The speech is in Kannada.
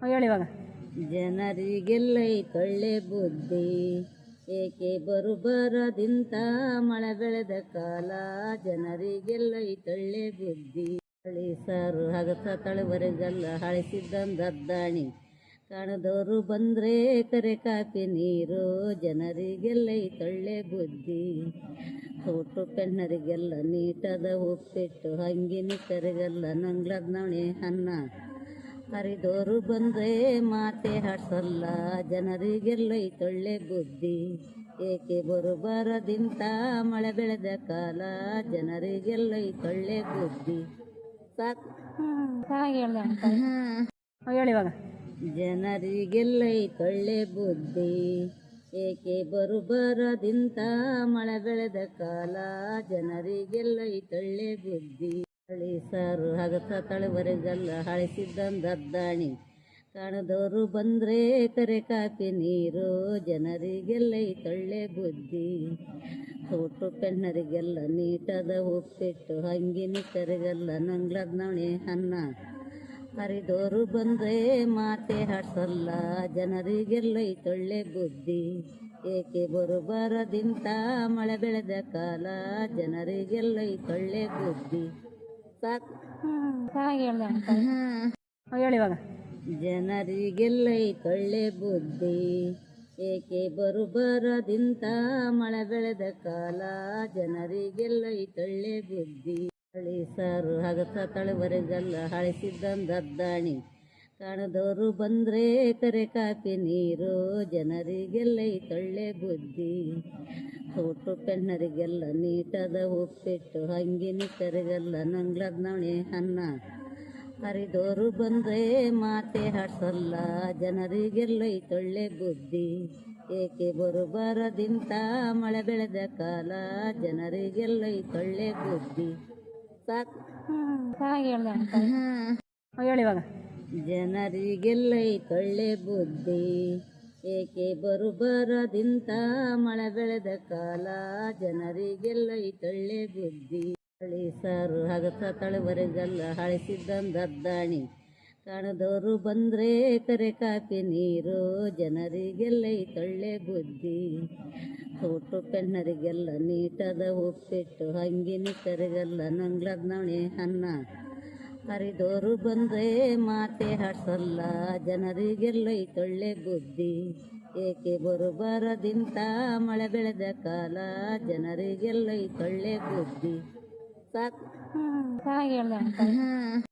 ಹೇಳಿ ಇವಾಗ. ಜನರಿಗೆಲ್ಲ ಒಳ್ಳೆ ಬುದ್ಧಿ, ಏಕೆ ಬರದಿಂತ ಮಳೆ ಬೆಳೆದ ಕಾಲ. ಜನರಿಗೆಲ್ಲ ಒಳ್ಳೆ ಬುದ್ಧಿ, ಸಾರು ಹಗಸ ತಳುವರೆಗಲ್ಲ ಹಳಿಸಿದ್ದಂದದ್ದಾಣಿ. ಕಾಣದವರು ಬಂದ್ರೆ ಕರೆ ಕಾಪಿ ನೀರು. ಜನರಿಗೆಲ್ಲ ಒಳ್ಳೆ ಬುದ್ಧಿ, ಹೊಟ್ಟು ಪೆಣ್ಣರಿಗೆಲ್ಲ ನೀಟದ ಉಪ್ಪಿಟ್ಟು. ಹಂಗಿನಿ ಕರೆಗಲ್ಲ ನಂಗ್ಲದ್ ನವಣೆ ಅನ್ನ. ಹರಿದೋರು ಬಂದ್ರೆ ಮಾತೆ ಹಾಡ್ಸಲ್ಲ. ಜನರಿಗೆಲ್ಲ ಒಳ್ಳೆ ಬುದ್ಧಿ, ಏಕೆ ಬರದಿಂತ ಮಳೆ ಬೆಳೆದ ಕಾಲ. ಜನರಿಗೆಲ್ಲ ಒಳ್ಳೆ ಬುದ್ಧಿ. ಸಾಕು. ಹೇಳಿ ಇವಾಗ. ಜನರಿಗೆಲ್ಲ ಒಳ್ಳೆ ಬುದ್ಧಿ, ಏಕೆ ಬರದಿಂತ ಮಳೆ ಬೆಳೆದ ಕಾಲ. ಜನರಿಗೆಲ್ಲ ಒಳ್ಳೆ ಬುದ್ಧಿ, ಸಾರು ಹಗಸ ತಳುವರೆಗಲ್ಲ ಹಳಿಸಿದ್ದಂದದ್ದಾಣಿ. ಕಾಣದವರು ಬಂದ್ರೆ ಕರೆ ಕಾಪಿ ನೀರು. ಜನರಿಗೆಲ್ಲ ಒಳ್ಳೆ ಬುದ್ಧಿ, ಹೊಟ್ಟು ಪೆಣ್ಣರಿಗೆಲ್ಲ ನೀಟದ ಉಪ್ಪಿಟ್ಟು. ಹಂಗಿನಿ ಕರೆಗಲ್ಲ ನಂಗ್ಲದ್ ನವಣೆ ಅನ್ನ. ಹರಿದೋರು ಬಂದ್ರೆ ಮಾತೆ ಹಾಡ್ಸಲ್ಲ. ಜನರಿಗೆಲ್ಲ ಒಳ್ಳೆ ಬುದ್ಧಿ, ಏಕೆ ಬರದಿಂತ ಮಳೆ ಬೆಳೆದ ಕಾಲ. ಜನರಿಗೆಲ್ಲ ಒಳ್ಳೆ ಬುದ್ಧಿ. ಸಾಕು. ಹೇಳಿ ಇವಾಗ. ಜನರಿಗೆಲ್ಲ ಒಳ್ಳೆ ಬುದ್ಧಿ, ಏಕೆ ಬರದಿಂತ ಮಳೆ ಬೆಳೆದ ಕಾಲ. ಜನರಿಗೆಲ್ಲ ಒಳ್ಳೆ ಬುದ್ಧಿ, ಸಾರು ಹಗಸ ತಳುವರೆಗಲ್ಲ ಹಳಿಸಿದ್ದಂದದ್ದಾಣಿ. ಕಾಣದವರು ಬಂದ್ರೆ ಕರೆ ಕಾಪಿ ನೀರು. ಜನರಿಗೆಲ್ಲ ಒಳ್ಳೆ ಬುದ್ಧಿ, ಹೊಟ್ಟು ಪೆಣ್ಣರಿಗೆಲ್ಲ ನೀಟದ ಉಪ್ಪಿಟ್ಟು. ಹಂಗಿನಿ ಕರೆಗಲ್ಲ ನಂಗ್ಲದ್ ನವಣೆ ಅನ್ನ. ಹರಿದೋರು ಬಂದ್ರೆ ಮಾತೆ ಹಾಡ್ಸಲ್ಲ. ಜನರಿಗೆಲ್ಲ ಒಳ್ಳೆ ಬುದ್ಧಿ, ಏಕೆ ಬರದಿಂತ ಮಳೆ ಬೆಳೆದ ಕಾಲ. ಜನರಿಗೆಲ್ಲ ಒಳ್ಳೆ ಬುದ್ಧಿ. ಸಾಕು. ಹೇಳಿ ಇವಾಗ. ಜನರಿಗೆಲ್ಲ ಒಳ್ಳೆ ಬುದ್ಧಿ, ಏಕೆ ಬರದಿಂತ ಮಳೆ ಬೆಳೆದ ಕಾಲ. ಜನರಿಗೆಲ್ಲ ಒಳ್ಳೆ ಬುದ್ಧಿ, ಸಾರು ಹಗಸ ತಳುವರೆಗಲ್ಲ ಹಳಿಸಿದ್ದಂದದ್ದಾಣಿ. ಕಾಣದವರು ಬಂದ್ರೆ ಕರೆ ಕಾಪಿ ನೀರು. ಜನರಿಗೆಲ್ಲ ಒಳ್ಳೆ ಬುದ್ಧಿ, ಹೊಟ್ಟು ಪೆಣ್ಣರಿಗೆಲ್ಲ ನೀಟದ ಉಪ್ಪಿಟ್ಟು. ಹಂಗಿನಿ ಕರೆಗಲ್ಲ ನಂಗ್ಲದ್ ನವಣೆ ಅನ್ನ. ಹರಿದೋರು ಬಂದ್ರೆ ಮಾತೆ ಹಾಡ್ಸಲ್ಲ. ಜನರಿಗೆಲ್ಲ ಒಳ್ಳೆ ಬುದ್ಧಿ, ಏಕೆ ಬರದಿಂತ ಮಳೆ ಬೆಳೆದ ಕಾಲ. ಜನರಿಗೆಲ್ಲ ಒಳ್ಳೆ ಬುದ್ಧಿ. ಸಾಕು.